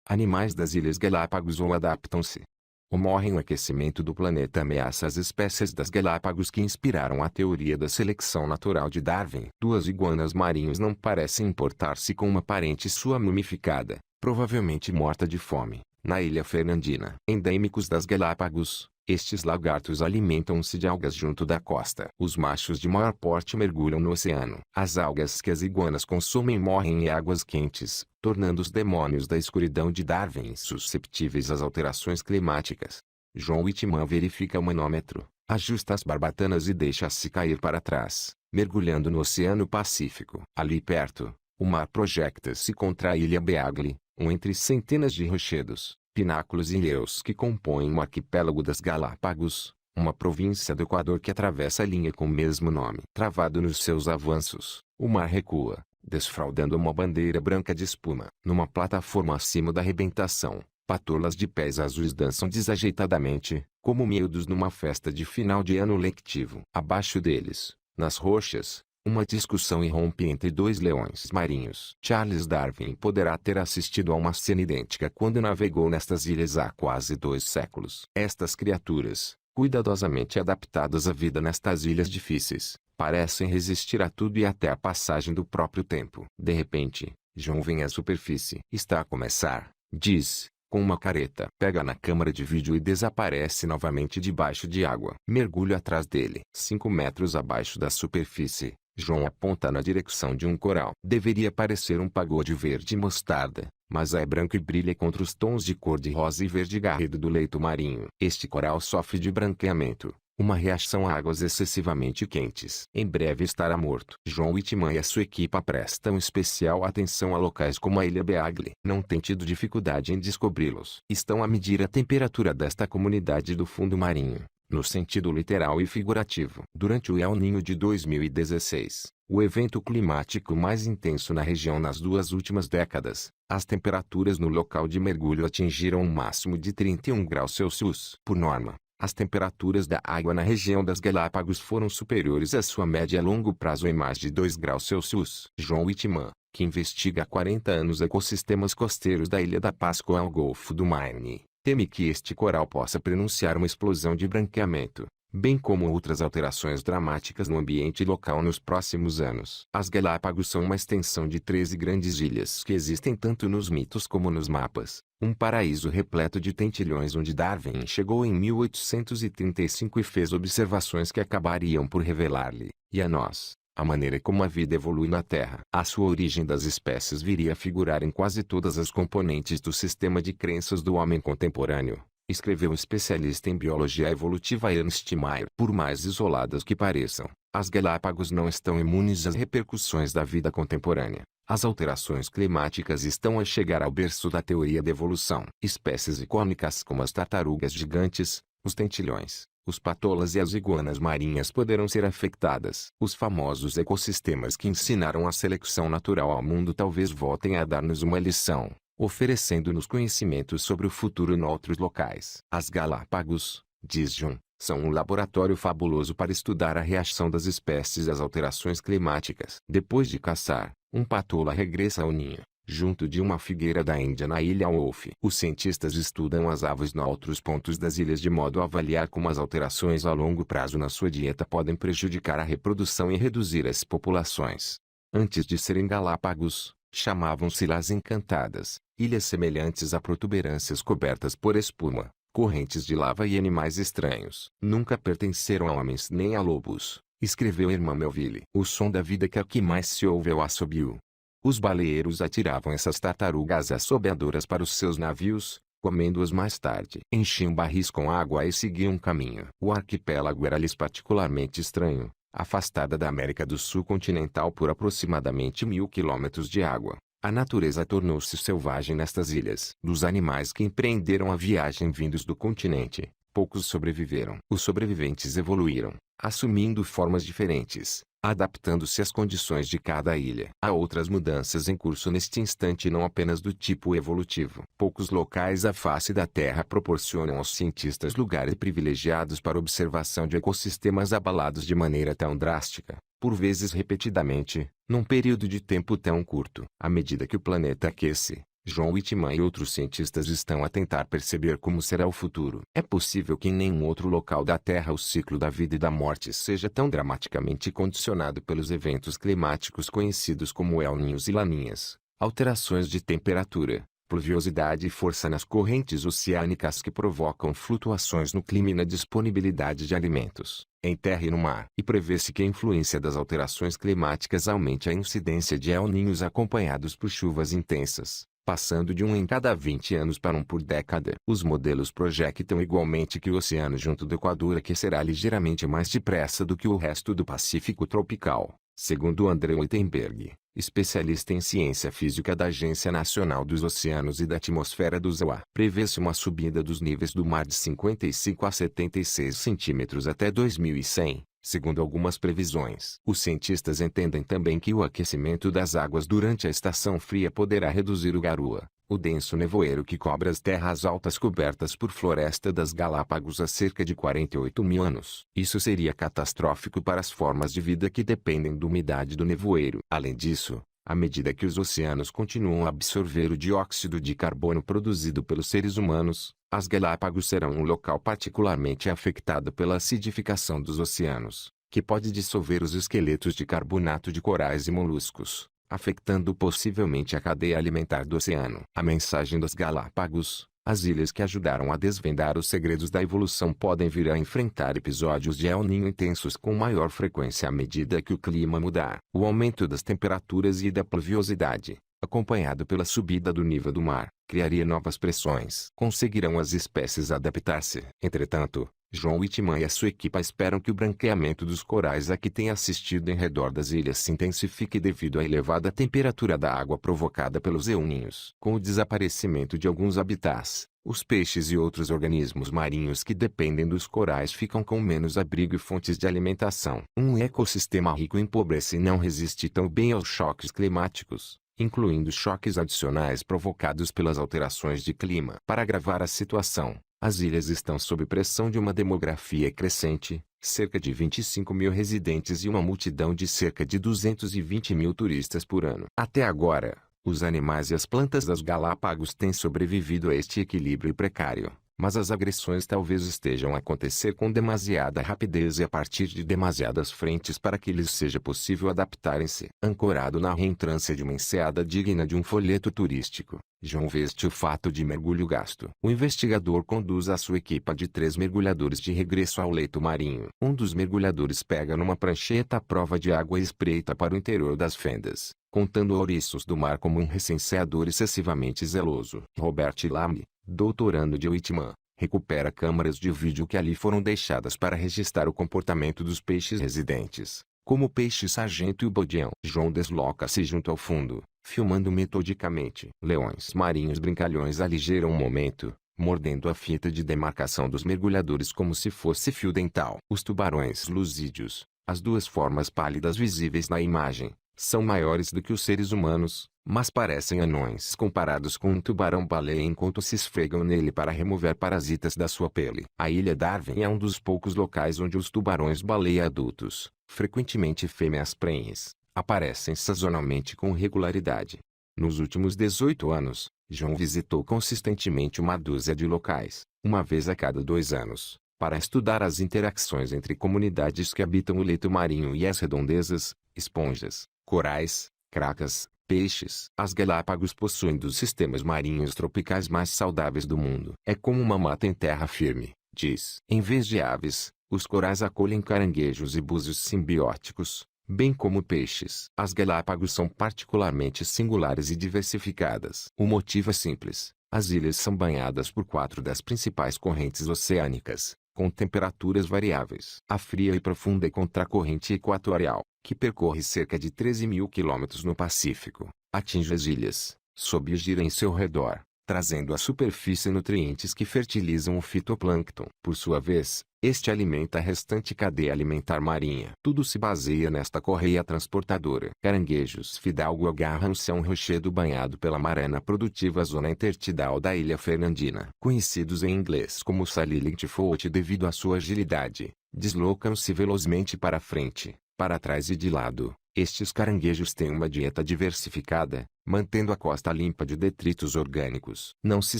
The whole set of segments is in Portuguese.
Animais das Ilhas Galápagos ou adaptam-se ou morrem. O aquecimento do planeta ameaça as espécies das Galápagos que inspiraram a teoria da seleção natural de Darwin. Duas iguanas marinhos não parecem importar-se com uma parente sua mumificada, provavelmente morta de fome, na Ilha Fernandina. Endêmicos das Galápagos, estes lagartos alimentam-se de algas junto da costa. Os machos de maior porte mergulham no oceano. As algas que as iguanas consomem morrem em águas quentes, tornando os demônios da escuridão de Darwin susceptíveis às alterações climáticas. João Whitman verifica o manômetro, ajusta as barbatanas e deixa-se cair para trás, mergulhando no Oceano Pacífico. Ali perto, o mar projeta-se contra a Ilha Beagle, entre centenas de rochedos, pináculos e ilhéus que compõem o arquipélago das Galápagos, uma província do Equador que atravessa a linha com o mesmo nome. Travado nos seus avanços, o mar recua, desfraldando uma bandeira branca de espuma. Numa plataforma acima da arrebentação, patolas de pés azuis dançam desajeitadamente, como miúdos numa festa de final de ano lectivo. Abaixo deles, nas rochas, uma discussão irrompe entre dois leões marinhos. Charles Darwin poderá ter assistido a uma cena idêntica quando navegou nestas ilhas há quase 2 séculos. Estas criaturas, cuidadosamente adaptadas à vida nestas ilhas difíceis, parecem resistir a tudo e até à passagem do próprio tempo. De repente, John vem à superfície. Está a começar, diz, com uma careta. Pega na câmara de vídeo e desaparece novamente debaixo de água. Mergulho atrás dele. 5 metros abaixo da superfície, John aponta na direção de um coral. Deveria parecer um pagode verde mostarda, mas é branco e brilha contra os tons de cor de rosa e verde garrido do leito marinho. Este coral sofre de branqueamento, uma reação a águas excessivamente quentes. Em breve estará morto. João Whitman e a sua equipa prestam especial atenção a locais como a Ilha Beagle. Não tem tido dificuldade em descobri-los. Estão a medir a temperatura desta comunidade do fundo marinho, no sentido literal e figurativo. Durante o El Niño de 2016, o evento climático mais intenso na região nas 2 últimas décadas, as temperaturas no local de mergulho atingiram um máximo de 31 graus Celsius. Por norma, as temperaturas da água na região das Galápagos foram superiores à sua média a longo prazo em mais de 2 graus Celsius. João Whitman, que investiga há 40 anos ecossistemas costeiros da Ilha da Páscoa ao Golfo do Maine, teme que este coral possa prenunciar uma explosão de branqueamento, bem como outras alterações dramáticas no ambiente local nos próximos anos. As Galápagos são uma extensão de 13 grandes ilhas que existem tanto nos mitos como nos mapas, um paraíso repleto de tentilhões onde Darwin chegou em 1835 e fez observações que acabariam por revelar-lhe, e a nós, a maneira como a vida evolui na Terra. A sua origem das espécies viria a figurar em quase todas as componentes do sistema de crenças do homem contemporâneo, escreveu o especialista em biologia evolutiva Ernst Mayr. Por mais isoladas que pareçam, as Galápagos não estão imunes às repercussões da vida contemporânea. As alterações climáticas estão a chegar ao berço da teoria da evolução. Espécies icônicas como as tartarugas gigantes, os tentilhões, os patolas e as iguanas marinhas poderão ser afetadas. Os famosos ecossistemas que ensinaram a seleção natural ao mundo talvez voltem a dar-nos uma lição, oferecendo-nos conhecimentos sobre o futuro em outros locais. As Galápagos, diz John, são um laboratório fabuloso para estudar a reação das espécies às alterações climáticas. Depois de caçar, um patola regressa ao ninho, junto de uma figueira da Índia na Ilha Wolf. Os cientistas estudam as aves em outros pontos das ilhas de modo a avaliar como as alterações a longo prazo na sua dieta podem prejudicar a reprodução e reduzir as populações. Antes de serem Galápagos, chamavam-se Ilhas Encantadas, ilhas semelhantes a protuberâncias cobertas por espuma, correntes de lava e animais estranhos. Nunca pertenceram a homens nem a lobos, escreveu Herman Melville. O som da vida que aqui mais se ouve é o assobio. Os baleeiros atiravam essas tartarugas assobiadoras para os seus navios, comendo-as mais tarde. Enchiam barris com água e seguiam caminho. O arquipélago era-lhes particularmente estranho, afastada da América do Sul continental por aproximadamente 1000 quilômetros de água. A natureza tornou-se selvagem nestas ilhas. Dos animais que empreenderam a viagem vindos do continente, poucos sobreviveram. Os sobreviventes evoluíram, assumindo formas diferentes, adaptando-se às condições de cada ilha. Há outras mudanças em curso neste instante não apenas do tipo evolutivo. Poucos locais à face da Terra proporcionam aos cientistas lugares privilegiados para observação de ecossistemas abalados de maneira tão drástica, por vezes repetidamente, num período de tempo tão curto. À medida que o planeta aquece, John Whitman e outros cientistas estão a tentar perceber como será o futuro. É possível que em nenhum outro local da Terra o ciclo da vida e da morte seja tão dramaticamente condicionado pelos eventos climáticos conhecidos como El Niños e Laninhas, alterações de temperatura, pluviosidade e força nas correntes oceânicas que provocam flutuações no clima e na disponibilidade de alimentos, em terra e no mar. E prevê-se que a influência das alterações climáticas aumente a incidência de El Niños acompanhados por chuvas intensas, passando de um em cada 20 anos para um por década. Os modelos projetam igualmente que o oceano junto do Equador aquecerá ligeiramente mais depressa do que o resto do Pacífico tropical, segundo André Wittenberg, especialista em ciência física da Agência Nacional dos Oceanos e da Atmosfera do ZOA. Prevê-se uma subida dos níveis do mar de 55 a 76 centímetros até 2100. Segundo algumas previsões, os cientistas entendem também que o aquecimento das águas durante a estação fria poderá reduzir o garoa, o denso nevoeiro que cobre as terras altas cobertas por floresta das Galápagos há cerca de 48 mil anos. Isso seria catastrófico para as formas de vida que dependem da umidade do nevoeiro. Além disso, à medida que os oceanos continuam a absorver o dióxido de carbono produzido pelos seres humanos, as Galápagos serão um local particularmente afetado pela acidificação dos oceanos, que pode dissolver os esqueletos de carbonato de corais e moluscos, afetando possivelmente a cadeia alimentar do oceano. A mensagem das Galápagos: as ilhas que ajudaram a desvendar os segredos da evolução podem vir a enfrentar episódios de El Niño intensos com maior frequência à medida que o clima mudar. O aumento das temperaturas e da pluviosidade, acompanhado pela subida do nível do mar, criaria novas pressões. Conseguirão as espécies adaptar-se? Entretanto, John Whitman e a sua equipa esperam que o branqueamento dos corais a que tem assistido em redor das ilhas se intensifique devido à elevada temperatura da água provocada pelos El Niños. Com o desaparecimento de alguns habitats, os peixes e outros organismos marinhos que dependem dos corais ficam com menos abrigo e fontes de alimentação. Um ecossistema rico empobrece e não resiste tão bem aos choques climáticos, incluindo choques adicionais provocados pelas alterações de clima. Para agravar a situação, as ilhas estão sob pressão de uma demografia crescente, cerca de 25 mil residentes e uma multidão de cerca de 220 mil turistas por ano. Até agora, os animais e as plantas das Galápagos têm sobrevivido a este equilíbrio precário, mas as agressões talvez estejam a acontecer com demasiada rapidez e a partir de demasiadas frentes para que lhes seja possível adaptarem-se. Ancorado na reentrância de uma enseada digna de um folheto turístico, John veste o fato de mergulho gasto. O investigador conduz a sua equipa de 3 mergulhadores de regresso ao leito marinho. Um dos mergulhadores pega numa prancheta à prova de água e espreita para o interior das fendas, contando ouriços do mar como um recenseador excessivamente zeloso. Robert Lamb, doutorando de Whitman, recupera câmaras de vídeo que ali foram deixadas para registrar o comportamento dos peixes residentes, como o peixe sargento e o bodião. John desloca-se junto ao fundo, filmando metodicamente. Leões marinhos brincalhões aligeiram um momento, mordendo a fita de demarcação dos mergulhadores como se fosse fio dental. Os tubarões lusídeos, as duas formas pálidas visíveis na imagem, são maiores do que os seres humanos, mas parecem anões comparados com um tubarão-baleia enquanto se esfregam nele para remover parasitas da sua pele. A Ilha Darwin é um dos poucos locais onde os tubarões-baleia adultos, frequentemente fêmeas prenhes, aparecem sazonalmente com regularidade. Nos últimos 18 anos, John visitou consistentemente uma dúzia de locais, uma vez a cada 2 anos, para estudar as interações entre comunidades que habitam o leito marinho e as redondezas, esponjas, corais, cracas, peixes. As Galápagos possuem dos sistemas marinhos tropicais mais saudáveis do mundo. É como uma mata em terra firme, diz. Em vez de aves, os corais acolhem caranguejos e búzios simbióticos, bem como peixes. As Galápagos são particularmente singulares e diversificadas. O motivo é simples: as ilhas são banhadas por 4 das principais correntes oceânicas, com temperaturas variáveis. A fria e profunda contracorrente equatorial, que percorre cerca de 13 mil quilômetros no Pacífico, atinge as ilhas, sobe e gira em seu redor, trazendo à superfície nutrientes que fertilizam o fitoplâncton. Por sua vez, este alimenta a restante cadeia alimentar marinha. Tudo se baseia nesta correia transportadora. Caranguejos fidalgo agarram-se a um rochedo banhado pela maré na produtiva zona intertidal da Ilha Fernandina. Conhecidos em inglês como Silent Float devido à sua agilidade, deslocam-se velozmente para frente, para trás e de lado. Estes caranguejos têm uma dieta diversificada, mantendo a costa limpa de detritos orgânicos. Não se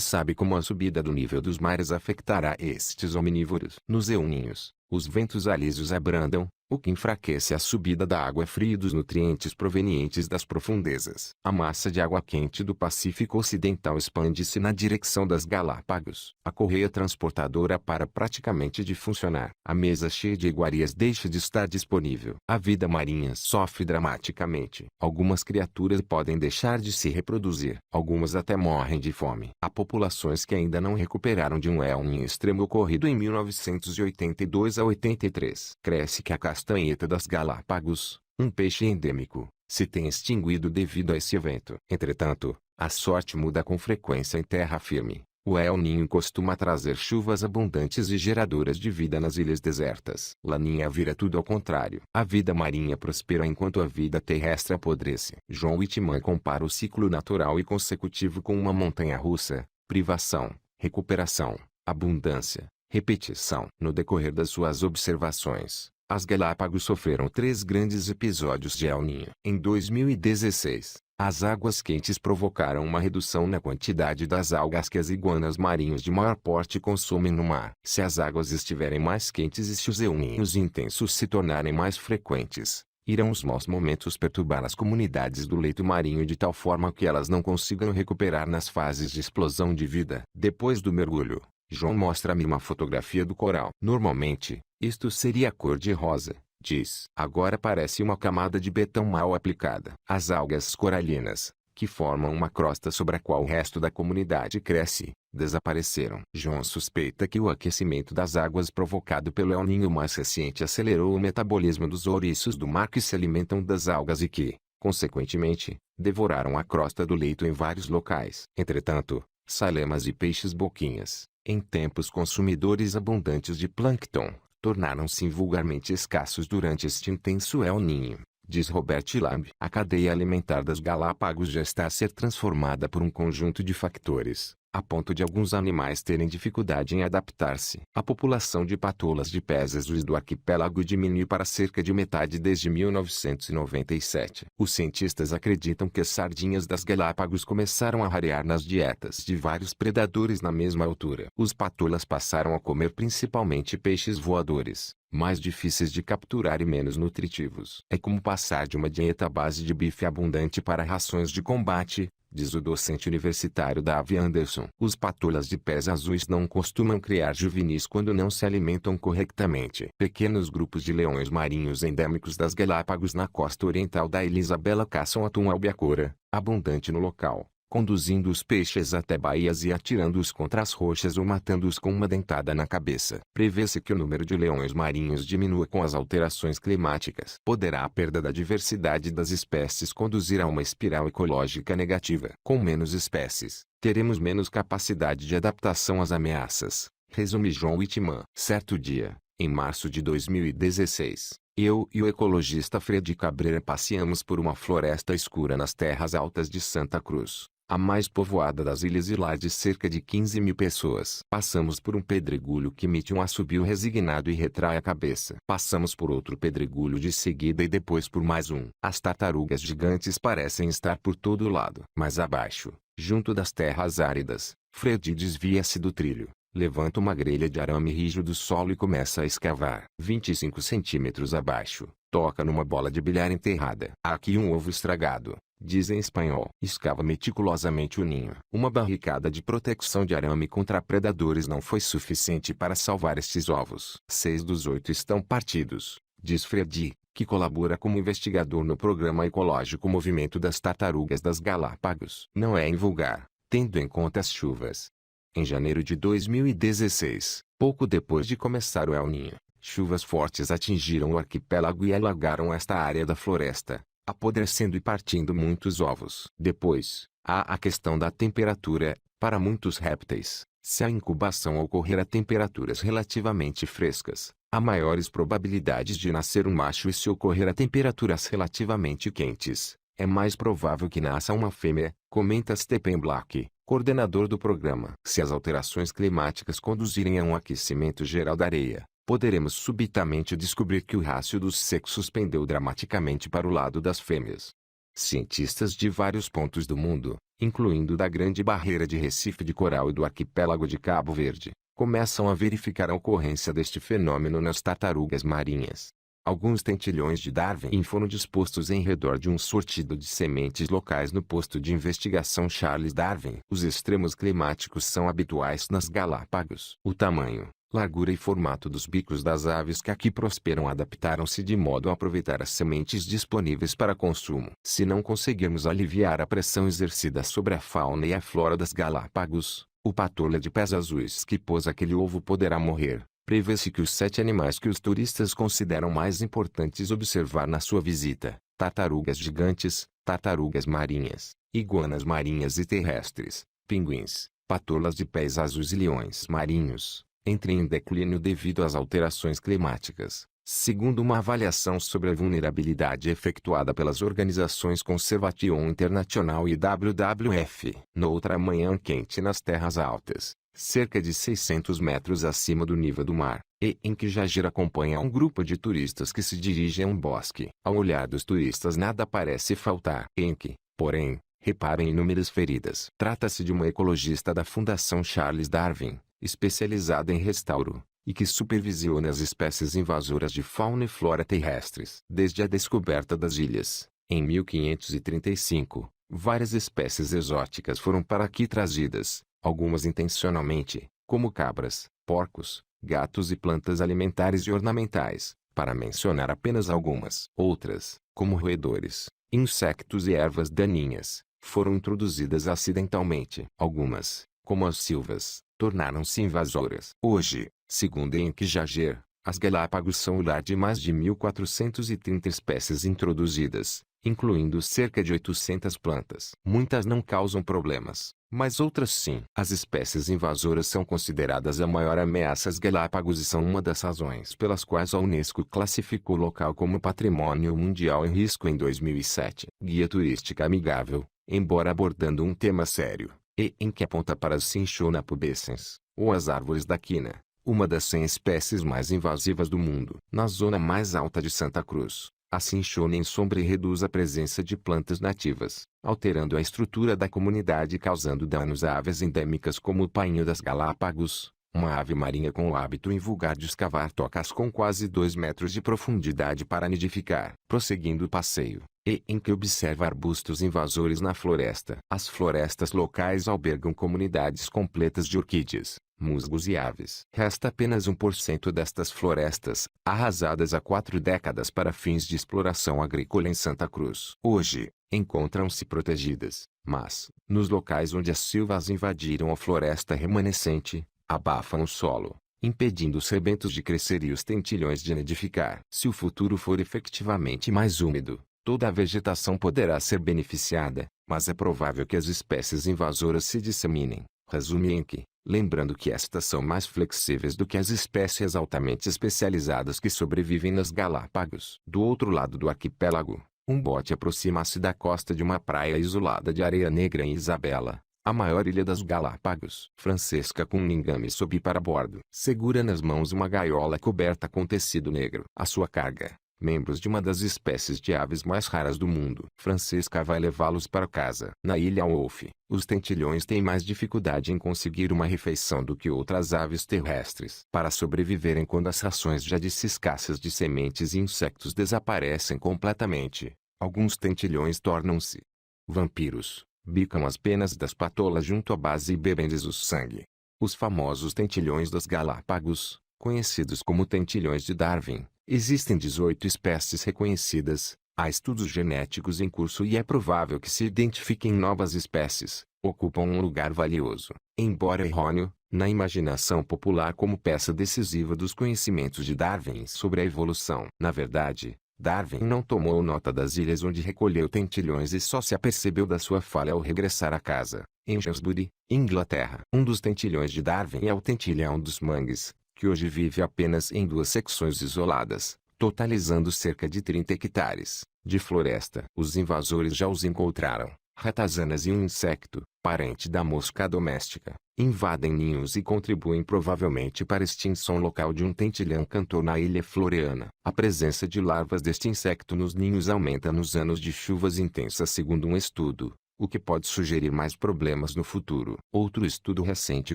sabe como a subida do nível dos mares afetará estes omnívoros. Nos euninhos, os ventos alísios abrandam, o que enfraquece a subida da água fria e dos nutrientes provenientes das profundezas. A massa de água quente do Pacífico Ocidental expande-se na direção das Galápagos. A correia transportadora para praticamente de funcionar. A mesa cheia de iguarias deixa de estar disponível. A vida marinha sofre dramaticamente. Algumas criaturas podem deixar de se reproduzir. Algumas até morrem de fome. Há populações que ainda não recuperaram de um El Niño extremo ocorrido em 1982 a 83. Cresce que a castanheta das Galápagos, um peixe endêmico, se tem extinguido devido a esse evento. Entretanto, a sorte muda com frequência em terra firme. O El Niño costuma trazer chuvas abundantes e geradoras de vida nas ilhas desertas. Laninha vira tudo ao contrário. A vida marinha prospera enquanto a vida terrestre apodrece. John Whitman compara o ciclo natural e consecutivo com uma montanha-russa: privação, recuperação, abundância, repetição. No decorrer das suas observações, as Galápagos sofreram 3 grandes episódios de El Niño. Em 2016, as águas quentes provocaram uma redução na quantidade das algas que as iguanas marinhos de maior porte consomem no mar. Se as águas estiverem mais quentes e se os El Niños intensos se tornarem mais frequentes, irão os maus momentos perturbar as comunidades do leito marinho de tal forma que elas não consigam recuperar nas fases de explosão de vida. Depois do mergulho, John mostra-me uma fotografia do coral. Normalmente, isto seria cor-de-rosa, diz. Agora parece uma camada de betão mal aplicada. As algas coralinas, que formam uma crosta sobre a qual o resto da comunidade cresce, desapareceram. John suspeita que o aquecimento das águas provocado pelo El Niño mais recente acelerou o metabolismo dos ouriços do mar que se alimentam das algas e que, consequentemente, devoraram a crosta do leito em vários locais. Entretanto, salemas e peixes-boquinhas, em tempos consumidores abundantes de plâncton, tornaram-se vulgarmente escassos durante este intenso El Niño, diz Robert Lamb. A cadeia alimentar das Galápagos já está a ser transformada por um conjunto de fatores, a ponto de alguns animais terem dificuldade em adaptar-se. A população de patolas de pés azuis do arquipélago diminuiu para cerca de metade desde 1997. Os cientistas acreditam que as sardinhas das Galápagos começaram a rarear nas dietas de vários predadores na mesma altura. Os patolas passaram a comer principalmente peixes voadores, mais difíceis de capturar e menos nutritivos. É como passar de uma dieta à base de bife abundante para rações de combate, diz o docente universitário Davi Anderson. Os patolas de pés azuis não costumam criar juvenis quando não se alimentam corretamente. Pequenos grupos de leões marinhos endêmicos das Galápagos na costa oriental da Ilha Isabela caçam atum albacora, abundante no local, conduzindo os peixes até baías e atirando-os contra as rochas ou matando-os com uma dentada na cabeça. Prevê-se que o número de leões marinhos diminua com as alterações climáticas. Poderá a perda da diversidade das espécies conduzir a uma espiral ecológica negativa. Com menos espécies, teremos menos capacidade de adaptação às ameaças, resume John Whitman. Certo dia, em março de 2016, eu e o ecologista Fred Cabreira passeamos por uma floresta escura nas terras altas de Santa Cruz, a mais povoada das ilhas e lá de cerca de 15.000 pessoas. Passamos por um pedregulho que emite um assobio resignado e retrai a cabeça. Passamos por outro pedregulho de seguida e depois por mais um. As tartarugas gigantes parecem estar por todo lado. Mais abaixo, junto das terras áridas, Fred desvia-se do trilho, levanta uma grelha de arame rijo do solo e começa a escavar. 25 centímetros abaixo, toca numa bola de bilhar enterrada. Há aqui um ovo estragado, diz em espanhol. Escava meticulosamente o ninho. Uma barricada de proteção de arame contra predadores não foi suficiente para salvar estes ovos. 6 dos 8 estão partidos, diz Fred, que colabora como investigador no programa ecológico Movimento das Tartarugas das Galápagos. Não é invulgar, tendo em conta as chuvas. Em janeiro de 2016, pouco depois de começar o El Niño, chuvas fortes atingiram o arquipélago e alagaram esta área da floresta, apodrecendo e partindo muitos ovos. Depois, há a questão da temperatura. Para muitos répteis, se a incubação ocorrer a temperaturas relativamente frescas, há maiores probabilidades de nascer um macho e se ocorrer a temperaturas relativamente quentes, é mais provável que nasça uma fêmea, comenta Stephen Black, coordenador do programa. Se as alterações climáticas conduzirem a um aquecimento geral da areia, poderemos subitamente descobrir que o rácio dos sexos pendeu dramaticamente para o lado das fêmeas. Cientistas de vários pontos do mundo, incluindo da Grande Barreira de Recife de Coral e do arquipélago de Cabo Verde, começam a verificar a ocorrência deste fenômeno nas tartarugas marinhas. Alguns tentilhões de Darwin foram dispostos em redor de um sortido de sementes locais no posto de investigação Charles Darwin. Os extremos climáticos são habituais nas Galápagos. O tamanho, largura e formato dos bicos das aves que aqui prosperam adaptaram-se de modo a aproveitar as sementes disponíveis para consumo. Se não conseguirmos aliviar a pressão exercida sobre a fauna e a flora das Galápagos, o patola de pés azuis que pôs aquele ovo poderá morrer. Prevê-se que os 7 animais que os turistas consideram mais importantes observar na sua visita, tartarugas gigantes, tartarugas marinhas, iguanas marinhas e terrestres, pinguins, patolas de pés azuis e leões marinhos, entrem em declínio devido às alterações climáticas, segundo uma avaliação sobre a vulnerabilidade efetuada pelas organizações Conservation International e WWF. Noutra manhã quente nas terras altas, cerca de 600 metros acima do nível do mar, e em que Jagir acompanha um grupo de turistas que se dirigem a um bosque. Ao olhar dos turistas nada parece faltar. Enki, porém, repara em inúmeras feridas. Trata-se de uma ecologista da Fundação Charles Darwin, especializada em restauro, e que supervisiona as espécies invasoras de fauna e flora terrestres. Desde a descoberta das ilhas, em 1535, várias espécies exóticas foram para aqui trazidas, algumas intencionalmente, como cabras, porcos, gatos e plantas alimentares e ornamentais, para mencionar apenas algumas. Outras, como roedores, insectos e ervas daninhas, foram introduzidas acidentalmente. Algumas, como as silvas, tornaram-se invasoras. Hoje, segundo Enki Jagir, as Galápagos são o lar de mais de 1.430 espécies introduzidas, incluindo cerca de 800 plantas. Muitas não causam problemas, mas outras sim. As espécies invasoras são consideradas a maior ameaça às Galápagos e são uma das razões pelas quais a Unesco classificou o local como Patrimônio Mundial em Risco em 2007. Guia turística amigável, embora abordando um tema sério, e em que aponta para as Cinchona pubescens, ou as árvores da quina, uma das 100 espécies mais invasivas do mundo. Na zona mais alta de Santa Cruz, a Cinchona ensombra e reduz a presença de plantas nativas, alterando a estrutura da comunidade e causando danos a aves endêmicas como o painho das Galápagos, uma ave marinha com o hábito invulgar de escavar tocas com quase 2 metros de profundidade para nidificar. Prosseguindo o passeio, e em que observa arbustos invasores na floresta. As florestas locais albergam comunidades completas de orquídeas, musgos e aves. Resta apenas 1% destas florestas, arrasadas há 4 décadas para fins de exploração agrícola em Santa Cruz. Hoje, encontram-se protegidas, mas, nos locais onde as silvas invadiram a floresta remanescente, abafam o solo, impedindo os rebentos de crescer e os tentilhões de nidificar. Se o futuro for efetivamente mais úmido, toda a vegetação poderá ser beneficiada, mas é provável que as espécies invasoras se disseminem. Resume Enki, lembrando que estas são mais flexíveis do que as espécies altamente especializadas que sobrevivem nas Galápagos. Do outro lado do arquipélago, um bote aproxima-se da costa de uma praia isolada de areia negra em Isabela, a maior ilha das Galápagos. Francesca Cunningham sobe para bordo. Segura nas mãos uma gaiola coberta com tecido negro. A sua carga, membros de uma das espécies de aves mais raras do mundo. Francesca vai levá-los para casa. Na ilha Wolf, os tentilhões têm mais dificuldade em conseguir uma refeição do que outras aves terrestres. Para sobreviverem quando as rações já disse escassas de sementes e insectos desaparecem completamente, alguns tentilhões tornam-se vampiros. Bicam as penas das patolas junto à base e bebem-lhes o sangue. Os famosos tentilhões das Galápagos, conhecidos como tentilhões de Darwin, existem 18 espécies reconhecidas, há estudos genéticos em curso e é provável que se identifiquem novas espécies, ocupam um lugar valioso, embora errôneo, na imaginação popular como peça decisiva dos conhecimentos de Darwin sobre a evolução. Na verdade, Darwin não tomou nota das ilhas onde recolheu tentilhões e só se apercebeu da sua falha ao regressar a casa, em Shrewsbury, Inglaterra. Um dos tentilhões de Darwin é o tentilhão dos mangues, que hoje vive apenas em 2 secções isoladas, totalizando cerca de 30 hectares de floresta. Os invasores já os encontraram, ratazanas e um inseto, parente da mosca doméstica, invadem ninhos e contribuem provavelmente para a extinção local de um tentilhão cantor na ilha Floreana. A presença de larvas deste inseto nos ninhos aumenta nos anos de chuvas intensas segundo um estudo, o que pode sugerir mais problemas no futuro. Outro estudo recente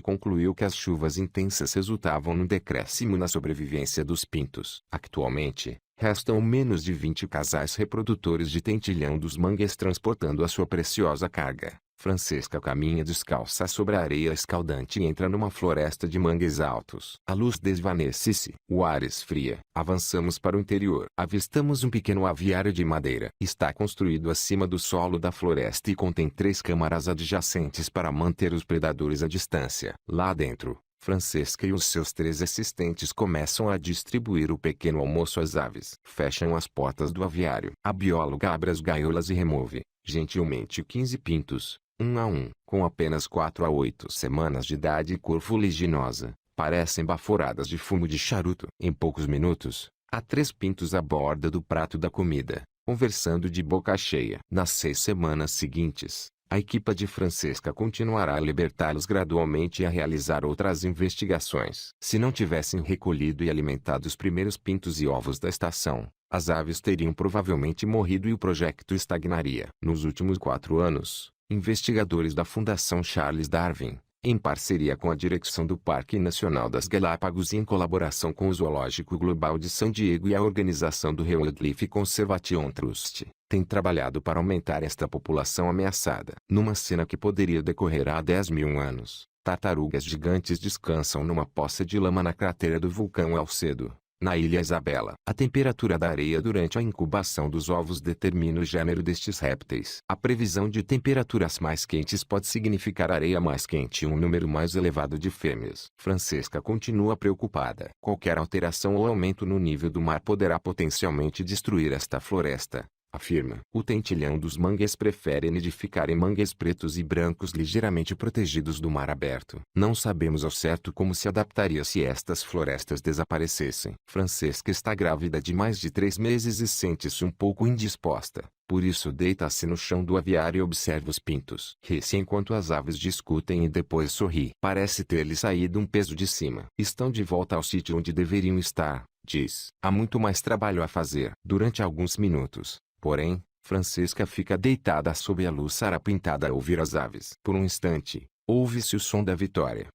concluiu que as chuvas intensas resultavam num decréscimo na sobrevivência dos pintos. Atualmente, restam menos de 20 casais reprodutores de tentilhão dos mangues transportando a sua preciosa carga. Francesca caminha descalça sobre a areia escaldante e entra numa floresta de mangues altos. A luz desvanece-se, o ar esfria. Avançamos para o interior. Avistamos um pequeno aviário de madeira. Está construído acima do solo da floresta e contém 3 câmaras adjacentes para manter os predadores à distância. Lá dentro, Francesca e os seus 3 assistentes começam a distribuir o pequeno almoço às aves. Fecham as portas do aviário. A bióloga abre as gaiolas e remove, gentilmente, 15 pintos, um a um, com apenas 4 a 8 semanas de idade e cor fuliginosa, parecem baforadas de fumo de charuto. Em poucos minutos, há 3 pintos à borda do prato da comida, conversando de boca cheia. Nas 6 semanas seguintes, a equipa de Francesca continuará a libertá-los gradualmente e a realizar outras investigações. Se não tivessem recolhido e alimentado os primeiros pintos e ovos da estação, as aves teriam provavelmente morrido e o projeto estagnaria. Nos últimos 4 anos, investigadores da Fundação Charles Darwin, em parceria com a direção do Parque Nacional das Galápagos e em colaboração com o Zoológico Global de San Diego e a organização do Wildlife Conservation Trust, têm trabalhado para aumentar esta população ameaçada. Numa cena que poderia decorrer há 10.000 anos, tartarugas gigantes descansam numa poça de lama na cratera do vulcão Alcedo, na Ilha Isabela. A temperatura da areia durante a incubação dos ovos determina o gênero destes répteis. A previsão de temperaturas mais quentes pode significar areia mais quente e um número mais elevado de fêmeas. Francesca continua preocupada. Qualquer alteração ou aumento no nível do mar poderá potencialmente destruir esta floresta, afirma. O tentilhão dos mangues prefere nidificar em mangues pretos e brancos ligeiramente protegidos do mar aberto. Não sabemos ao certo como se adaptaria se estas florestas desaparecessem. Francesca está grávida de mais de 3 meses e sente-se um pouco indisposta. Por isso deita-se no chão do aviário e observa os pintos. Ri-se enquanto as aves discutem e depois sorri. Parece ter-lhe saído um peso de cima. Estão de volta ao sítio onde deveriam estar, diz. Há muito mais trabalho a fazer. Durante alguns minutos, porém, Francesca fica deitada sob a luz sarapintada a ouvir as aves. Por um instante, ouve-se o som da vitória.